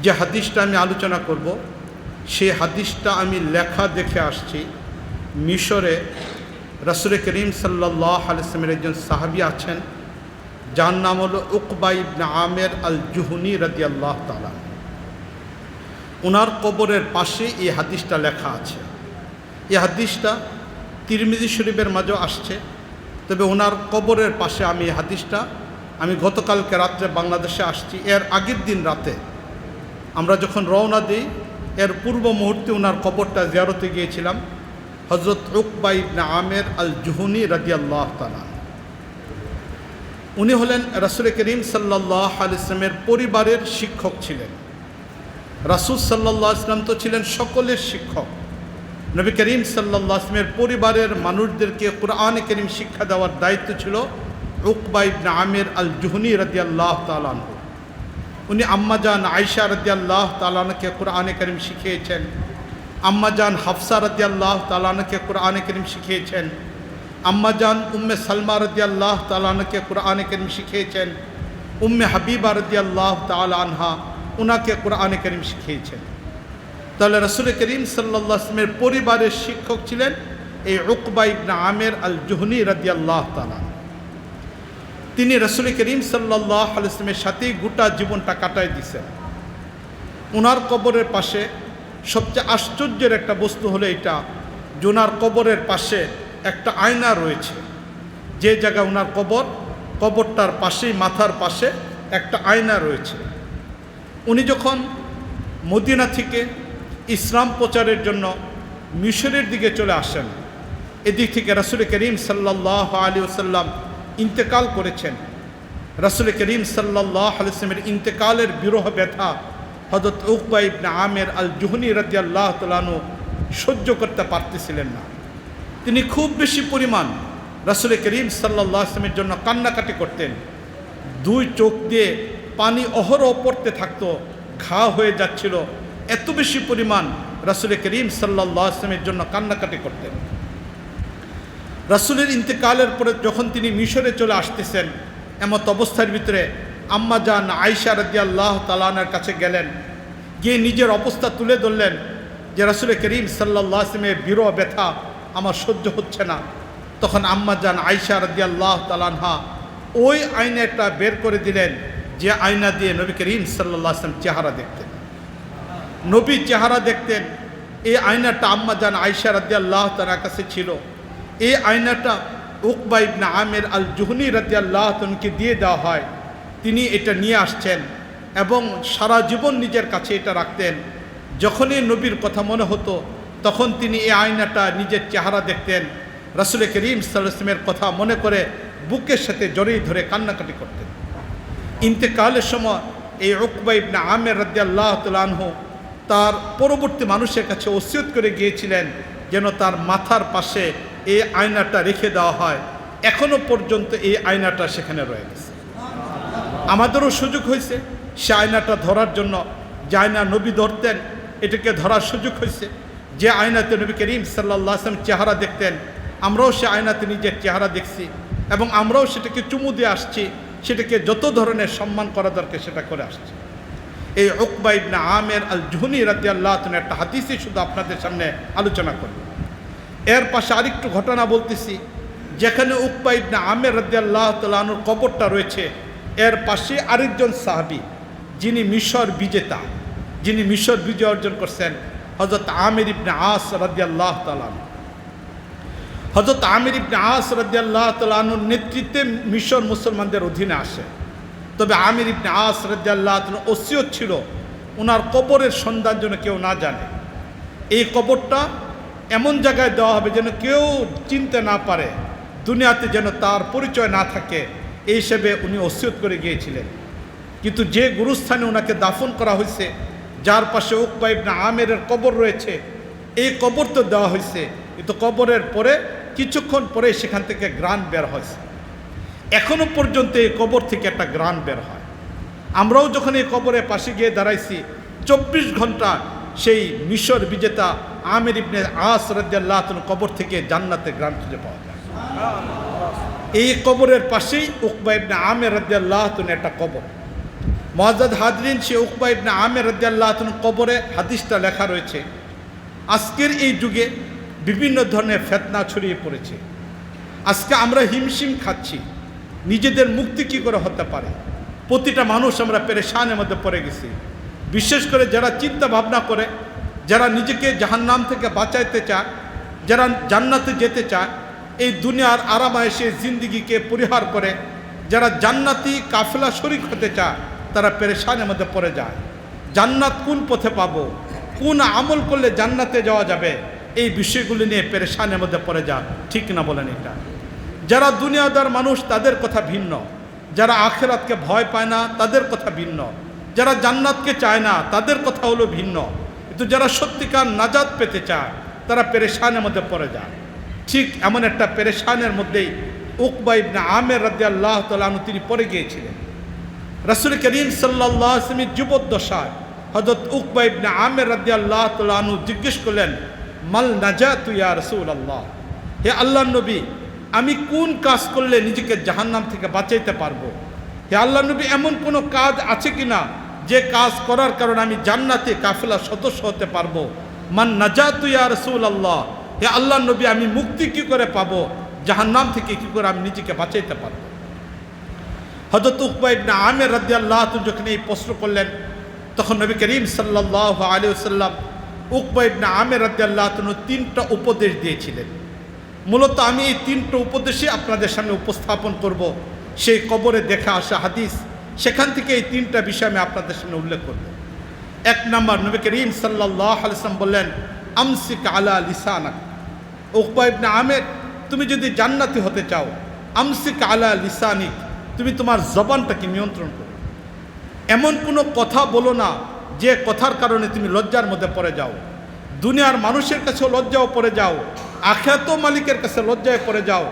যে হাদিসটা আমি আলোচনা করব সেই হাদিসটা আমি লেখা দেখে আসছি। মিশরে রাসূল করিম সাল্লাল্লাহু আলাইহি ওয়াসাল্লামের একজন সাহাবী আছেন, যার নাম হলো উকবা ইবনে আমের আল জুহনি রাদিয়াল্লাহু তাআলা। ওনার কবরের পাশে এই হাদিসটা লেখা আছে। এই হাদিসটা তিরমিজি শরীফের মাঝেও আসছে, তবে ওনার কবরের পাশে আমি এই হাদিসটা আমি গতকালকে রাত্রে বাংলাদেশে আসছি। এর আগের দিন রাতে আমরা যখন রওনা দিই, এর পূর্ব মুহূর্তে ওনার কবরটা জিয়ারতে গিয়েছিলাম। হযরত উকবা ইবনে আমের আল জুহনি রাদিয়াল্লাহু তাআলা, উনি হলেন রাসূল করিম সাল্লাল্লাহু আলাইহি ওয়াসাল্লামের পরিবারের শিক্ষক ছিলেন। রাসূল সাল্লাল্লাহু আলাইহি ওয়াসাল্লাম তো ছিলেন সকলের শিক্ষক। নবী করিম সাল্লাল্লাহু আলাইহি ওয়াসাল্লামের পরিবারের মানুষদেরকে কোরআনে কারীম শিক্ষা দেওয়ার দায়িত্ব ছিল উকবা ইবনে আমের আল জুহনি রাদিয়াল্লাহু তাআলা আনহু। উনি আম্মাজান আয়েশা রাদিয়াল্লাহু তাআলা আনহাকে কোরআনে কারীম শিখিয়েছেন, আম্মাজান হাফসা রাদিয়াল্লাহু তাআলা আনহাকে কোরআনে কারীম শিখিয়েছেন, আম্মাজান উম্মে সালমা রাদিয়াল্লাহু তাআলা আনহাকে কোরআনে কারীম শিখিয়েছেন, উম্মে হাবিবা রাদিয়াল্লাহু তাআলা আনহা ওনাকে কোরআনে কারীম শিখিয়েছেন। তাহলে রাসূল করিম সাল্লাল্লাহু আলাইহি ওয়াসাল্লামের পরিবারের শিক্ষক ছিলেন এই উকবা ইবনে আমের আল জুহনি রাদিয়াল্লাহু তাআলা। তিনি রাসূল করিম সাল্লাল্লাহু আলাইহি ওয়াসাল্লামের সাথেই গোটা জীবনটা কাটায় দিয়েছেন। ওনার কবরের পাশে সবচেয়ে আশ্চর্যের একটা বস্তু হলো এটা, যে ওনার কবরের পাশে একটা আয়না রয়েছে। যে জায়গায় ওনার কবরটার পাশেই মাথার পাশে একটা আয়না রয়েছে। উনি যখন মদিনা থেকে ইসলাম প্রচারের জন্য মিশরের দিকে চলে আসেন, এদিক থেকে রাসূল করিম সাল্লাল্লাহু আলাইহি ওয়াসাল্লাম ইন্তেকাল করেছেন। রাসূল করিম সাল্লাল্লাহু আলাইহি ওয়াসাল্লামের ইন্তেকালের বিরহ ব্যথা হযরত উকবা ইবনে আমের আল জুহনি রাদিয়াল্লাহু তাআলা আনহু সহ্য করতে পারতেছিলেন না। তিনি খুব বেশি পরিমাণ রাসূল করিম সাল্লাল্লাহু আলাইহি ওয়াসাল্লামের জন্য কান্নাকাটি করতেন। দুই চোখ দিয়ে পানি অহরহ পড়তে থাকতো, ঘা হয়ে যাচ্ছিল, এত বেশি পরিমাণ রাসূল করিম সাল্লাল্লাহু আলাইহি ওয়াসাল্লামের জন্য কান্নাকাটি করতেন। রাসূলের ইন্তেকালের পরে যখন তিনি মিশরে চলে আসতেছেন, এমত অবস্থার ভিতরে আম্মাজান আয়েশা রাদিয়াল্লাহু তাআলা আনহার কাছে গেলেন, গিয়ে নিজের অবস্থা তুলে ধরলেন যে রাসূল করিম সাল্লাল্লাহু আলাইহি ওয়াসাল্লামের বিরহ ব্যথা আমার সহ্য হচ্ছে না। তখন আম্মাজান আয়েশা রাদিয়াল্লাহু তাআলা আনহা ওই আয়নাটা বের করে দিলেন, যে আয়না দিয়ে নবী করিম সাল্লাল্লাহু আলাইহি ওয়াসাল্লাম চেহারা দেখতেন, নবীর চেহারা দেখতেন। এই আয়নাটা আম্মাজান আয়েশা রাদিয়াল্লাহু তাআলার কাছে ছিল। এই আয়নাটা উকবা ইবনে আমের আল জুহনি রাদিয়াল্লাহু তাআলাকে দিয়ে দেওয়া হয়। তিনি এটা নিয়ে আসছেন এবং সারা জীবন নিজের কাছে এটা রাখতেন। যখনই নবীর কথা মনে হতো তখন তিনি এই আয়নাটা নিজের চেহারা দেখতেন, রাসূল করিম সাল্লাল্লাহু আলাইহি ওয়াসাল্লামের কথা মনে করে বুকের সাথে জড়িয়ে ধরে কান্নাকাটি করতেন। ইন্তেকালের সময় এই উকবা ইবনে আমের রাদিয়াল্লাহু তাআলা আনহু তার পরবর্তী মানুষের কাছে ওসিয়ত করে গিয়েছিলেন যেন তার মাথার পাশে এই আয়নাটা রেখে দেওয়া হয়। এখনো পর্যন্ত এই আয়নাটা সেখানে রয়ে গেছে। আমাদেরও সুযোগ হয়েছে সে আয়নাটা ধরার জন্য। যে আয়না নবী ধরতেন, এটাকে ধরার সুযোগ হয়েছে। যে আয়নাতে নবী করিম সাল্লাল্লাহু আলাইহি ওয়াসাল্লাম চেহারা দেখতেন, আমরাও সে আয়নাতে নিজের চেহারা দেখছি এবং আমরাও সেটাকে চুমু দিয়ে আসছি, সেটাকে যত ধরনের সম্মান করা দরকার সেটা করে আসছি। এই উকবা ইবনে আমের আল জুহনি রাদিয়াল্লাহু তাআলা একটা হাদিসই শুধু আপনাদের সামনে আলোচনা করব। এর পাশে আরেকটু ঘটনা বলতেছি, যেখানে উকবা ইবনে আমের রাদিয়াল্লাহু তাআলা আনহুর কবরটা রয়েছে, এর পাশে আরেকজন সাহাবী যিনি মিশর বিজেতা, যিনি মিশর বিজয় অর্জন করছেন, হযরত আমির ইবনে আস রাদিয়াল্লাহু তাআলা। হযরত আমির ইবনে আস রাদিয়াল্লাহু তাআলা আনহুর নেতৃত্বে মিশর মুসলমানদের অধীনে আসে। তবে আমির ইবনে আস রাদিয়াল্লাহু তাআলা ওসিয়ত ছিল ওনার কবরের সন্ধান যেন কেউ না জানে। এই কবরটা এমন জায়গায় দেওয়া হবে যেন কেউ চিনতে না পারে, দুনিয়াতে যেন তার পরিচয় না থাকে, এই হিসেবে উনি ওসিয়ত করে গিয়েছিলেন। কিন্তু যে গুরুস্থানে ওনাকে দাফন করা হয়েছে, যার পাশে উকবা ইবনে আমেরের কবর রয়েছে, এই কবর তো দেওয়া হয়েছে, কিন্তু কবরের পরে কিছুক্ষণ পরে সেখান থেকে গ্রান বের হয়েছে। এখনো পর্যন্ত এই কবর থেকে একটা গ্রান বের হয়। আমরাও যখন এই কবরের পাশে গিয়ে দাঁড়াইছি, 24 ঘন্টা সেই মিশর বিজেতা আমির ইবনে আস রাদিয়াল্লাহু তাআলা কবর থেকে জান্নাতে গ্রান খুঁজে পাওয়া যায়। এই কবরের পাশেই উকবা ইবনে আমের রাদিয়াল্লাহু তাআলা একটা কবর। মুআজ্জাজ হাজরিন, সে উকবা ইবনে আমের রাদিয়াল্লাহু তাআলা কবরে হাদিসটা লেখা রয়েছে। আজকের এই যুগে বিভিন্ন ধরনের ফিতনা ছড়িয়ে পড়েছে। আজকে আমরা হিমশিম খাচ্ছি, নিজেদের মুক্তি কী করে হতে পারে। প্রতিটা মানুষ আমরা পেরেশানের মধ্যে পড়ে গেছি। বিশেষ করে যারা চিন্তা ভাবনা করে, যারা নিজেকে জাহান্নাম থেকে বাঁচাইতে চায়, যারা জান্নাতে যেতে চায়, এই দুনিয়ার আরামায়েশে জিন্দিগিকে পরিহার করে যারা জান্নাতি কাফেলা শরীক হতে চায়, তারা পেরেশানের মধ্যে পড়ে যায়। জান্নাত কোন পথে পাবো, কোন আমল করলে জান্নাতে যাওয়া যাবে, এই বিষয়গুলি নিয়ে পেরেশানের মধ্যে পড়ে যায়। ঠিক না বলেন? এটা যারা দুনিয়াদার মানুষ তাদের কথা ভিন্ন, যারা আখিরাতকে ভয় পায় না তাদের কথা ভিন্ন, যারা জান্নাতকে চায় না তাদের কথা হলো ভিন্ন। কিন্তু যারা সত্যিকার নাজাত পেতে চায় তারা পেরেশানের মধ্যে পড়ে যায়। ঠিক এমন একটা পেরেশানের মধ্যেই উকবা ইবনে আমের রাদিয়াল্লাহু তাআলা আনহু তিনি পড়ে গিয়েছিলেন। রাসূল করিম সাল্লাল্লাহু আলাইহি ওয়াসাল্লামের যুবদ্দশায় হযরত উকবা ইবনে আমের রাদিয়াল্লাহু তাআলা আনহু জিজ্ঞেস করলেন, মাল নাজাতু ইয়া রাসূলুল্লাহ, হে আল্লাহর নবী, আমি কোন কাজ করলে নিজেকে জাহান্নাম থেকে বাঁচাইতে পারবো? হে আল্লাহর নবী, এমন কোনো কাজ আছে কিনা যে কাজ করার কারণে আমি জান্নাতে কাফেলার সদস্য হতে পারবো? মান নাজাতু ইয়া রাসূলুল্লাহ, হে আল্লাহর নবী, আমি মুক্তি কি করে পাবো, জাহান্নাম থেকে কি করে আমি নিজেকে বাঁচাইতে পারবো? হযরত উকবা ইবনে আমের রাদিয়াল্লাহু তাআলা যখন এই প্রশ্ন করলেন, তখন নবী করিম সাল্লাল্লাহু আলাইহি ওয়াসাল্লাম উকবা ইবনে আমের রাদিয়াল্লাহু তাআলা তিনটা উপদেশ দিয়েছিলেন। মূলত আমি এই তিনটা উপদেশই আপনাদের সামনে উপস্থাপন করব। সেই কবরে দেখা আসা হাদিস, সেখান থেকে এই তিনটা বিষয় আমি আপনাদের সামনে উল্লেখ করব। এক নম্বর, নবী করিম সাল্লাল্লাহু আলাইহি ওয়াসাল্লাম বললেন, আমসিক আলা লিসানাক। উকবা ইবনে আমের, তুমি যদি জান্নাতি হতে চাও, আমসিক আলা লিসানিক, তুমি তোমার জবানটাকে নিয়ন্ত্রণ করো। এমন কোনো কথা বলো না যে কথার কারণে তুমি লজ্জার মধ্যে পড়ে যাও। দুনিয়ার মানুষের কাছেও লজ্জাও পড়ে যাও, আখিরাত মালিকের কাছে লজ্জায় পড়ে যাও।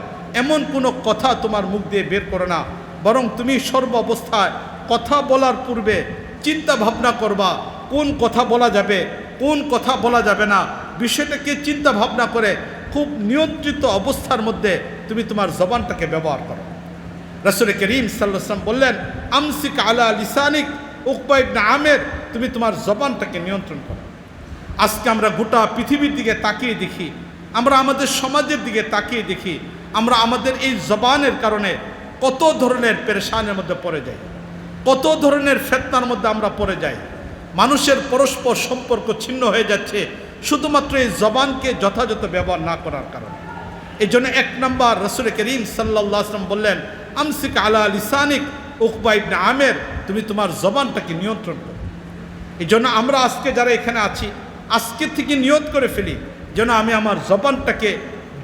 এমন কোনো কথা তোমার মুখ দিয়ে বের করো না, বরং তুমি সর্ব অবস্থায় কথা বলার পূর্বে চিন্তা ভাবনা করবা কোন কথা বলা যাবে, কোন কথা বলা যাবে না। বিষয়টাকে চিন্তা ভাবনা করে খুব নিয়ন্ত্রিত অবস্থার মধ্যে তুমি তোমার জবানটাকে ব্যবহার করো। রাসূল করিম সাল্লাল্লাহু আলাইহি ওয়াসাল্লাম বললেন, আমসিক আলা লিসানিক। উকবা ইবনে আমের, তুমি তোমার জবানটাকে নিয়ন্ত্রণ করো। আজকে আমরা গোটা পৃথিবীর দিকে তাকিয়ে দেখি, আমরা আমাদের সমাজের দিকে তাকিয়ে দেখি, আমরা আমাদের এই জবানের কারণে কত ধরনের পেরেশানের মধ্যে পড়ে যাই, কত ধরনের ফিতনার মধ্যে আমরা পড়ে যাই। মানুষের পরস্পর সম্পর্ক ছিন্ন হয়ে যাচ্ছে শুধুমাত্র এই জবানকে যথাযথ ব্যবহার না করার কারণে। এই জন্য এক নম্বর, রাসূল করিম সাল্লাল্লাহু আলাইহি ওয়াসাল্লাম বললেন, আমসিক আলা লিসানিক। উকবা ইবনে আমের, তুমি তোমার জবানটাকে নিয়ন্ত্রণ করো। এই জন্য আমরা আজকে যারা এখানে আছি, আজকে থেকে নিয়ত করে ফেলি যেন আমি আমার জবানটাকে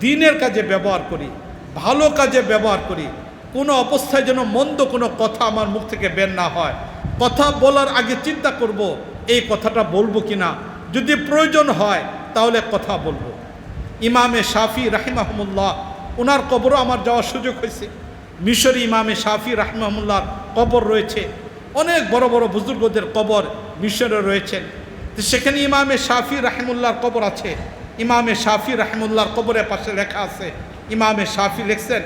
দ্বীনের কাজে ব্যবহার করি, ভালো কাজে ব্যবহার করি। কোনো অবস্থায় যেন মন্দ কোনো কথা আমার মুখ থেকে বের না হয়। কথা বলার আগে চিন্তা করব এই কথাটা বলবো কিনা, যদি প্রয়োজন হয় তাহলে কথা বলবো। ইমামে শাফি রাহিমাহুল্লাহ, ওনার কবরও আমার যাওয়ার সুযোগ হয়েছে। মিশরি ইমামে শাফি রাহিমাহুল্লাহর কবর রয়েছে, অনেক বড় বড় বুজুর্গদের কবর মিশরে রয়েছেন। তো সেখানে ইমামে শাফি রাহিমাহুল্লাহর কবর আছে। ইমামে শাফি রাহিমাহুল্লাহর কবরের পাশে লেখা আছে, ইমামে শাফি লিখছেন,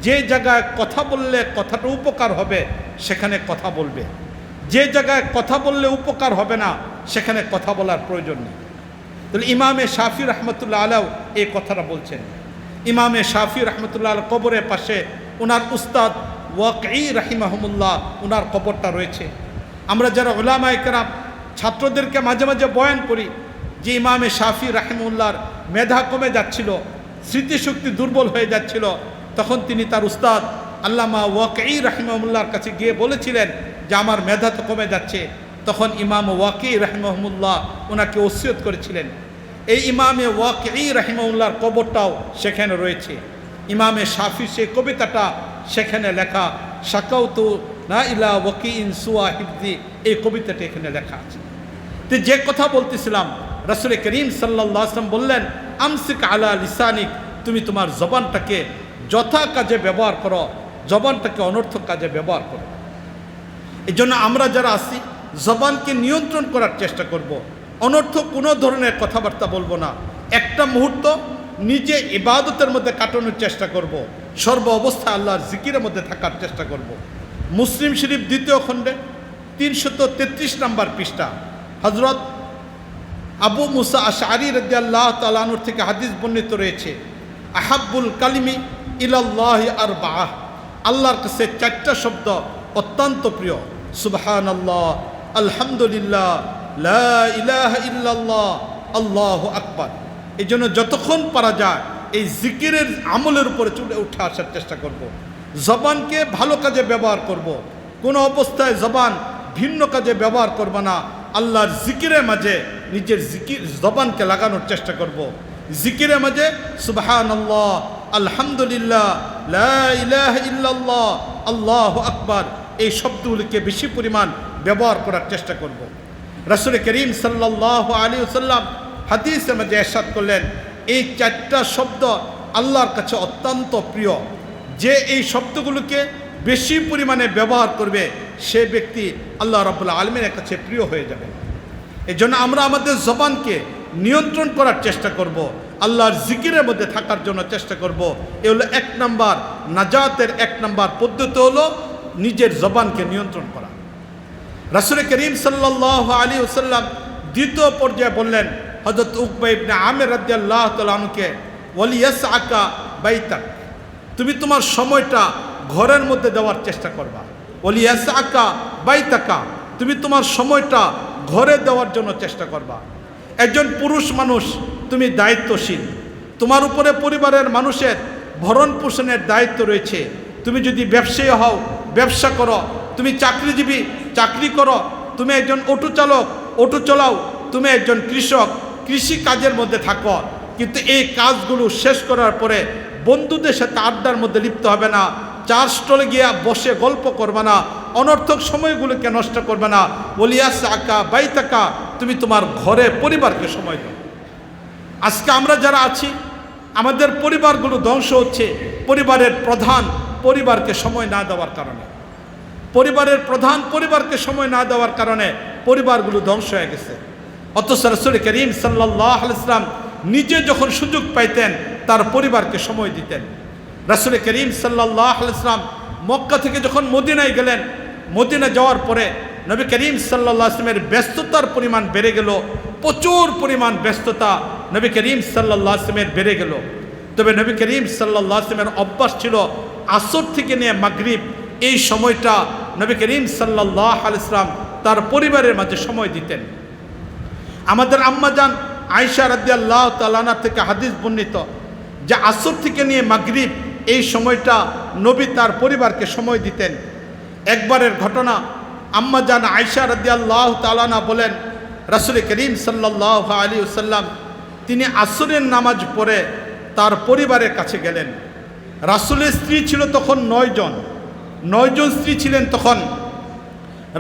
যে জায়গায় কথা বললে কথাটা উপকার হবে সেখানে কথা বলবে, যে জায়গায় কথা বললে উপকার হবে না সেখানে কথা বলার প্রয়োজন নেই। তাহলে ইমামে শাফি রহমতুল্লাহ আলাইহ এই কথাটা বলছেন। ইমামে শাফি রহমতুল্লাহ আলাইহ কবরের পাশে ওনার উস্তাদ ওয়াকঈ রাহিমাহুল্লাহ, ওনার কবরটা রয়েছে। আমরা যারা উলামায়ে কেরাম ছাত্রদেরকে মাঝে মাঝে বয়ান করি যে ইমামে শাফি রাহিমাহুল্লাহর মেধা কমে যাচ্ছিল, স্মৃতিশক্তি দুর্বল হয়ে যাচ্ছিল, তখন তিনি তার উস্তাদ আল্লামা ওয়াকঈ রাহিমাহুল্লাহর কাছে গিয়ে বলেছিলেন যে আমার মেধা তো কমে যাচ্ছে। তখন ইমাম ওয়াকঈ রাহিমাহুল্লাহ ওনাকে ওসিয়ত করেছিলেন। এই ইমামে ওয়াকঈ রাহিমাহুল্লাহর কবরটাও সেখানে রয়েছে। ইমামে শাফি সেই কবিতাটা সেখানে লেখা, শাকাউতু না ইলা ওয়াকিইন সুয়া হিফজি, এই কবিতাটা এখানে লেখা আছে। তো যে কথা বলতেছিলাম, রাসূল করিম সাল্লাল্লাহু আলাইহি ওয়াসাল্লাম বললেন, আমসিক আলা লিসানিক, তুমি তোমার জবানটাকে যথা কাজে ব্যবহার করো, জবানটাকে অনর্থক কাজে ব্যবহার করো। এই জন্য আমরা যারা আছি জবানকে নিয়ন্ত্রণ করার চেষ্টা করব, অনর্থক কোনো ধরনের কথাবার্তা বলবো না। একটা মুহূর্ত নিজে ইবাদতের মধ্যে কাটানোর চেষ্টা করব, সর্ব অবস্থায় আল্লাহর জিকিরের মধ্যে থাকার চেষ্টা করব। মুসলিম শরীফ 2য় খণ্ডে 333 নম্বর পৃষ্ঠা হযরত আবু মুসা আশআরী রাদিয়াল্লাহু তাআলা আনহু থেকে হাদিস বর্ণিত রয়েছে, আহাব্বুল কালিমি ইলাল্লাহি আরবাআহ, আল্লাহর কাছে 4টা শব্দ অত্যন্ত প্রিয়, সুবহানাল্লাহ, আলহামদুলিল্লাহ, লা ইলাহা ইল্লাল্লাহ, আল্লাহু আকবার। এই জন্য যতক্ষণ পারা যায় এই জিকিরের আমলের উপরে চলে উঠে আসার চেষ্টা করব। জবানকে ভালো কাজে ব্যবহার করব, কোনো অবস্থায় জবান ভিন্ন কাজে ব্যবহার করব না। আল্লাহর জিকিরের মাঝে নিজের জবানকে লাগানোর চেষ্টা করব। জিকিরের মাঝে সুবহানাল্লাহ, আলহামদুলিল্লাহ, লা ইলাহা ইল্লাল্লাহ, আল্লাহু আকবার এই শব্দগুলিকে বেশি পরিমাণ ব্যবহার করার চেষ্টা করব। রাসূল করিম সাল্লাল্লাহু আলাইহি ওয়াসাল্লাম হাদিসের মাঝে ইরশাদ করলেন, এই 4টা শব্দ আল্লাহর কাছে অত্যন্ত প্রিয়। যে এই শব্দগুলোকে বেশি পরিমাণে ব্যবহার করবে সে ব্যক্তি আল্লাহ রাব্বুল আলামিনের কাছে প্রিয় হয়ে যাবে। এই জন্য আমরা আমাদের জবানকে নিয়ন্ত্রণ করার চেষ্টা করব, আল্লাহর জিকিরের মধ্যে থাকার জন্য চেষ্টা করব। এ হলো 1 নম্বর নাজাতের 1 নম্বর পদ্ধতি হলো নিজের জবানকে নিয়ন্ত্রণ করা। রাসূল করিম সাল্লাল্লাহু আলাইহি ওয়াসাল্লাম দ্বিতীয় পর্যায়ে বললেন হযরত উকবা ইবনে আমির রাদিয়াল্লাহু তাআলা আনহুকে, ওয়ালিয়াসআকা বাইতাক, তুমি তোমার সময়টা ঘরের মধ্যে দেওয়ার চেষ্টা করবা। ওয়ালিয়াসআকা বাইতাকা, তুমি তোমার সময়টা ঘরে দেওয়ার জন্য চেষ্টা করবা। একজন পুরুষ মানুষ, তুমি দায়িত্বশীল, তোমার উপরে পরিবারের মানুষের ভরণ পোষণের দায়িত্ব রয়েছে। তুমি যদি ব্যবসায়ী হও, ব্যবসা করো, তুমি চাকরিজীবী, চাকরি করো, তুমি একজন অটো চালক, অটো চালাও, তুমি একজন কৃষক, কৃষি কাজের মধ্যে থাকো। কিন্তু এই কাজগুলো শেষ করার পরে বন্ধুদের সাথে আড্ডার মধ্যে লিপ্ত হবে না, চা স্টলে গিয়ে বসে গল্প করবে না, অনর্থক সময়গুলোকে নষ্ট করবে না। ওয়ালিয়াসআকা বাইতাকা, তুমি তোমার ঘরে পরিবারকে সময় দাও। আজকে আমরা যারা আছি আমাদের পরিবারগুলো ধ্বংস হচ্ছে পরিবারের প্রধান পরিবারকে সময় না দেওয়ার কারণে। পরিবারের প্রধান পরিবারকে সময় না দেওয়ার কারণে পরিবারগুলো ধ্বংস হয়ে গেছে। অথচ রাসূল করিম সাল্লাল্লাহু আলাইহি ওয়াসাল্লাম নিজে যখন সুযোগ পাইতেন তার পরিবারকে সময় দিতেন। রাসূল করিম সাল্লাল্লাহু আলাইহি ওয়াসাল্লাম মক্কা থেকে যখন মদিনায় গেলেন, মদিনা যাওয়ার পরে নবী করিম সাল্লাল্লাহু আলাইহি ওয়াসাল্লামের ব্যস্ততার পরিমাণ বেড়ে গেল, প্রচুর পরিমাণ ব্যস্ততা নবী করিম সাল্লাল্লাহু আলাইহি ওয়াসাল্লামের বেড়ে গেল। তবে নবী করিম সাল্লাল্লাহু আলাইহি ওয়াসাল্লামের অভ্যাস ছিল আসর থেকে নিয়ে মাগরিব এই সময়টা নবী করিম সাল্লাল্লাহু আলাইহি ওয়াসাল্লাম তার পরিবারের মাঝে সময় দিতেন। আমাদের আম্মাজান আয়েশা রাদিয়াল্লাহু তাআলা আনহা থেকে হাদিস বর্ণিত যে আসর থেকে নিয়ে মাগরিব এই সময়টা নবী তার পরিবারকে সময় দিতেন। একবারের ঘটনা, আম্মাজান আয়েশা রাদিয়াল্লাহু তাআলা আনহা বলেন, রাসূল করিম সাল্লাল্লাহু আলাইহি ওয়াসাল্লাম তিনি আসরের নামাজ পড়ে তার পরিবারের কাছে গেলেন। রাসূলের স্ত্রী ছিল তখন 9 জন, 9 জন স্ত্রী ছিলেন তখন।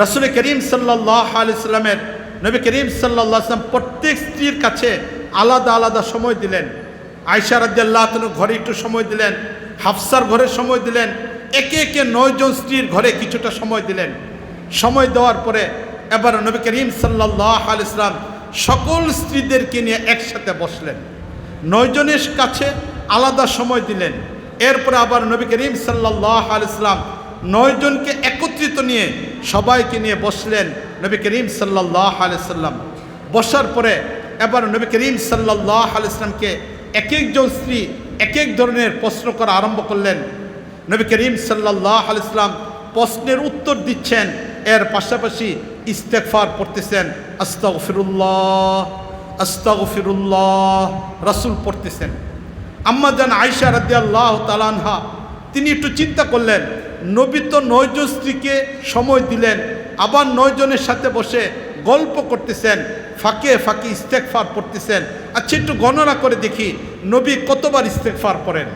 রাসূল করিম সাল্লাল্লাহু আলাইহি ওয়াসাল্লামের নবী করিম সাল্লাল্লাহু আলাইহি ওয়াসাল্লাম প্রত্যেক স্ত্রীর কাছে আলাদা আলাদা সময় দিলেন। আয়েশা রাদিয়াল্লাহু তাআলা ঘরে একটু সময় দিলেন, হাফসার ঘরে সময় দিলেন, একে একে 9 জন স্ত্রীর ঘরে কিছুটা সময় দিলেন। সময় দেওয়ার পরে এবার নবী করিম সাল্লাল্লাহু আলাইহি ওয়াসাল্লাম সকল স্ত্রীদেরকে নিয়ে একসাথে বসলেন, 9 জনের কাছে আলাদা সময় দিলেন। এরপরে আবার নবী করিম সাল্লাল্লাহু আলাইহি ওয়াসাল্লাম 9 জনকে একত্রিত নিয়ে সবাইকে নিয়ে বসলেন নবী করিম সাল্লাল্লাহু আলাইহি ওয়াসাল্লাম। বসার পরে এবার নবী করিম সাল্লাল্লাহু আলাইহি ওয়াসাল্লামকে এক একজন স্ত্রী এক এক ধরনের প্রশ্ন করা আরম্ভ করলেন। নবী করিম সাল্লাল্লাহু আলাইহি ওয়াসাল্লাম প্রশ্নের উত্তর দিচ্ছেন, এর পাশাপাশি ইস্তেগফার পড়তেছেন, আস্তাগফিরুল্লাহ আস্তাগফিরুল্লাহ রাসূল পড়তেছেন। আম্মাজান আয়েশা রাদিয়াল্লাহু তাআলা আনহা তিনি একটু চিন্তা করলেন, নবী তো 9 জন স্ত্রীকে সময় দিলেন, আবার 9 জনের সাথে বসে গল্প করতেছেন, ফাঁকে ফাঁকে ইস্তেগফার পড়তেছেন। আচ্ছা একটু গণনা করে দেখি নবী কতবার ইস্তেগফার পড়েন।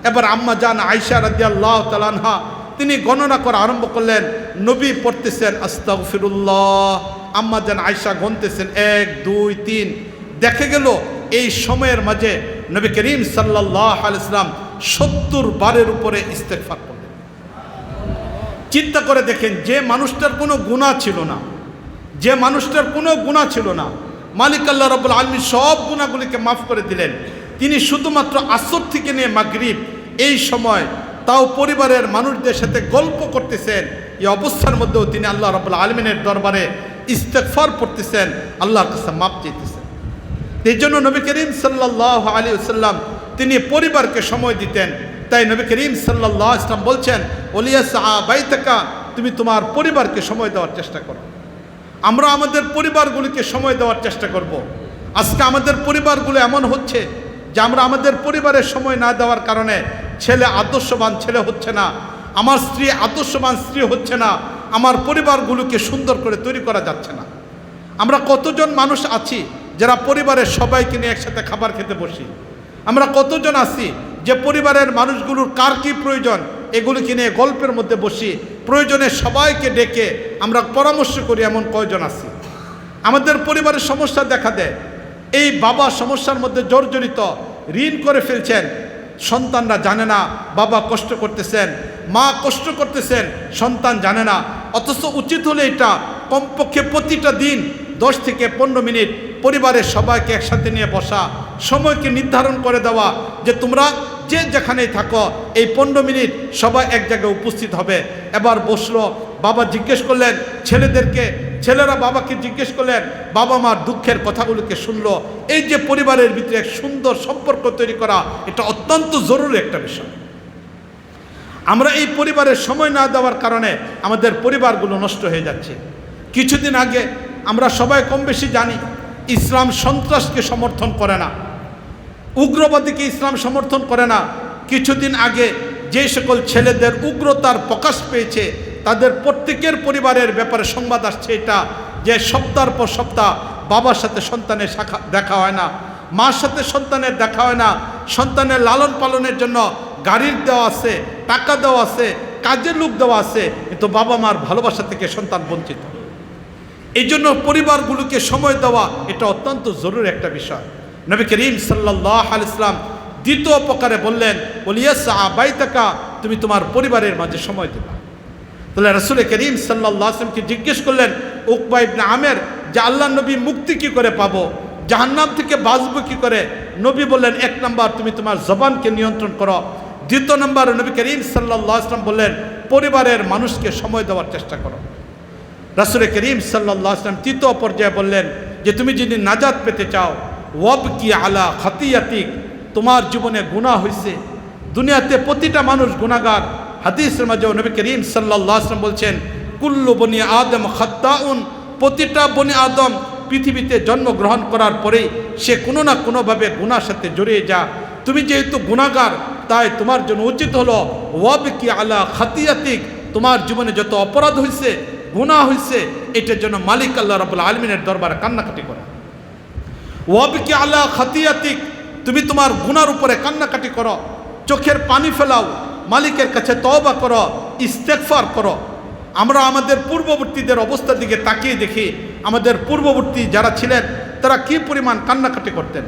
এবার আম্মাজান আয়েশা রাদিয়াল্লাহু তাআলা আনহা তিনি গণনা করা আরম্ভ করলেন, নবী পড়তেছেন আস্তাগফিরুল্লাহ, আম্মাজান আয়েশা গণতেছেন 1 2 3। দেখে গেল এই সময়ের মাঝে নবী করিম সাল্লাল্লাহু আলাইহি ওয়াসাল্লাম 70 বারের উপরে ইস্তেগফার করলেন। চিন্তা করে দেখেন, যে মানুষটার কোনো গুনাহ ছিল না, যে মানুষটার কোনো গুনাহ ছিল না, মালিক আল্লাহ রাব্বুল আলামিন সব গুনাহগুলিকে মাফ করে দিলেন। তিনি শুধুমাত্র আসর থেকে নিয়ে মাগরিব এই সময় তাও পরিবারের মানুষদের সাথে গল্প করতেছেন। এই অবস্থার মধ্যেও তিনি আল্লাহ রাব্বুল আলামিনের দরবারে ইস্তেগফার পড়তেছেন, আল্লাহর কাছে মাপ চাইতেছেন। এই জন্য নবী করিম সাল্লাল্লাহু আলাইহি ওয়াসাল্লাম তিনি পরিবারকে সময় দিতেন। তাই নবী করিম সাল্লাল্লাহু আলাইহি ওয়াসাল্লাম বলছেন, ওলিয়াসা বাইতাকা, তুমি তোমার পরিবারকে সময় দেওয়ার চেষ্টা করো। আমরা আমাদের পরিবারগুলিকে সময় দেওয়ার চেষ্টা করব। আজকে আমাদের পরিবারগুলো এমন হচ্ছে যে আমরা আমাদের পরিবারের সময় না দেওয়ার কারণে ছেলে আদর্শবান ছেলে হচ্ছে না, আমার স্ত্রী আদর্শবান স্ত্রী হচ্ছে না, আমার পরিবারগুলোকে সুন্দর করে তৈরি করা যাচ্ছে না। আমরা কতজন মানুষ আছি যারা পরিবারের সবাইকে নিয়ে একসাথে খাবার খেতে বসি? আমরা কতজন আছি যে পরিবারের মানুষগুলোর কার কী প্রয়োজন এগুলিকে নিয়ে গল্পের মধ্যে বসি, প্রয়োজনে সবাইকে ডেকে আমরা পরামর্শ করি? এমন কয়জন আছি? আমাদের পরিবারের সমস্যা দেখা দেয়, এই বাবা সমস্যার মধ্যে জর্জরিত, ঋণ করে ফেলছেন, সন্তানরা জানে না বাবা কষ্ট করতেছেন, মা কষ্ট করতেছেন, সন্তান জানে না। অথচ উচিত হলে এটা কমপক্ষে প্রতিটা দিন 10 থেকে 15 মিনিট পরিবারের সবাইকে একসাথে নিয়ে বসা, সময়কে নির্ধারণ করে দেওয়া যে তোমরা যে যেখানেই থাকো এই 15 মিনিট সবাই এক জায়গায় উপস্থিত হবে। এবার বসলো, বাবা জিজ্ঞেস করলেন ছেলেদেরকে, ছেলেরা বাবাকে জিজ্ঞেস করলেন, বাবা মার দুঃখের কথাগুলোকে শুনলো। এই যে পরিবারের ভিতরে এক সুন্দর সম্পর্ক তৈরি করা, এটা অত্যন্ত জরুরি একটা বিষয়। আমরা এই পরিবারের সময় না দেওয়ার কারণে আমাদের পরিবারগুলো নষ্ট হয়ে যাচ্ছে। কিছুদিন আগে আমরা সবাই কম বেশি জানি ইসলাম সন্ত্রাসকে সমর্থন করে না, উগ্রবাদীকে ইসলাম সমর্থন করে না। কিছুদিন আগে যে সকল ছেলেদের উগ্রতার প্রকাশ পেয়েছে তাদের প্রত্যেকের পরিবারের ব্যাপারে সংবাদ আসছে এটা, যে সপ্তাহের পর সপ্তাহ বাবার সাথে সন্তানের দেখা হয় না, মার সাথে সন্তানের দেখা হয় না, সন্তানের লালন পালনের জন্য গাড়ির দেওয়া আছে, টাকা দেওয়া আছে, কাজের লোক দেওয়া আছে, কিন্তু বাবা মার ভালোবাসা থেকে সন্তান বঞ্চিত। এই জন্য পরিবারগুলোকে সময় দেওয়া এটা অত্যন্ত জরুরি একটা বিষয়। নবী করিম সাল্লাল্লাহু আলাইহি ওয়াসাল্লাম দ্বিতীয় প্রকারে বললেন, ওলিয়াসা বাইতাকা, তুমি তোমার পরিবারের মাঝে সময় দেবা। তাহলে রাসূল করিম সাল্লাল্লাহু আলাইহি ওয়াসাল্লামকে জিজ্ঞেস করলেন উকবা ইবনে আমের যে আল্লাহ নবী মুক্তি কি করে পাবো, জাহান্নাম থেকে বাঁচবো কি করে? নবী বললেন, 1 নম্বর তুমি তোমার জবানকে নিয়ন্ত্রণ করো। 2 নম্বর নবী করিম সাল্লাল্লাহু আলাইহি ওয়াসাল্লাম বললেন, পরিবারের মানুষকে সময় দেওয়ার চেষ্টা করো। রাসূল করিম সাল্লাল্লাহু আলাইহি ওয়াসাল্লাম 3য় পর্যায়ে বললেন যে তুমি যদি নাজাত পেতে চাও, ওয়াবকি আলা খাতিয়াতিক, তোমার জীবনে গুনাহ হয়েছে, দুনিয়াতে প্রতিটা মানুষ গুনাহগার। হাদিসের মাঝে নবী করিম সাল্লাল্লাহু আলাইহি ওয়াসাল্লাম বলছেন, কুল্লু বনি আদম খাত্তাউন, প্রতিটা বনি আদম পৃথিবীতে জন্মগ্রহণ করার পরেই সে কোনো না কোনোভাবে গুনার সাথে জড়িয়ে যা। তুমি যেহেতু গুনাহগার, তাই তোমার জন্য উচিত হলো ওয়াবকি আলা খাতিয়াতিক, তোমার জীবনে যত অপরাধ হয়েছে, গুনাহ হয়েছে, এটার জন্য মালিক আল্লাহ রাব্বুল আলামিনের দরবারে কান্নাকাটি করো। ওয়াবকি আলা খাতিয়াতিক, তুমি তোমার গুনার উপরে কান্নাকাটি করো, চোখের পানি ফেলাও, মালিকের কাছে তওবা করো, ইস্তেগফার করো। আমরা আমাদের পূর্ববর্তীদের অবস্থার দিকে তাকিয়ে দেখি, আমাদের পূর্ববর্তী যারা ছিলেন তারা কি পরিমাণ কান্নাকাটি করতেন।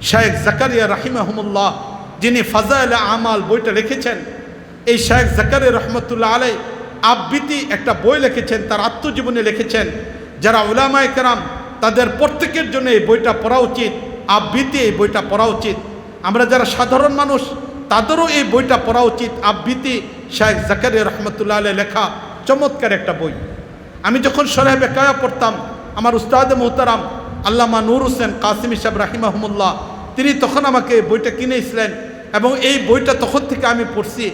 শায়েখ জাকারিয়া রাহিমাহুমুল্লাহ, যিনি ফাজাইলে আমাল বইটা লিখেছেন, এই শায়েখ জাকারিয়া রহমতুল্লাহ আলাইহি আবৃত্তি একটা বই লিখেছেন, তার আত্মজীবনী লিখেছেন। যারা উলামায়ে কেরাম তাদের প্রত্যেকের জন্য এই বইটা পড়া উচিত, আবৃত্তি এই বইটা পড়া উচিত। আমরা যারা সাধারণ মানুষ তাদেরও এই বইটা পড়া উচিত। আবৃত্তি শায়েখ জাকারিয়া রহমতুল্লাহ আলাইহি লেখা চমৎকার একটা বই। আমি যখন শরহে বেকায়া পড়তাম, আমার উস্তাদ মুহতারাম আল্লামা নূর হোসেন কাসিমি সাহেব রাহিমাহুমুল্লাহ, তিনি তখন আমাকে এই বইটা কিনেছিলেন এবং এই বইটা তখন থেকে আমি পড়ছি,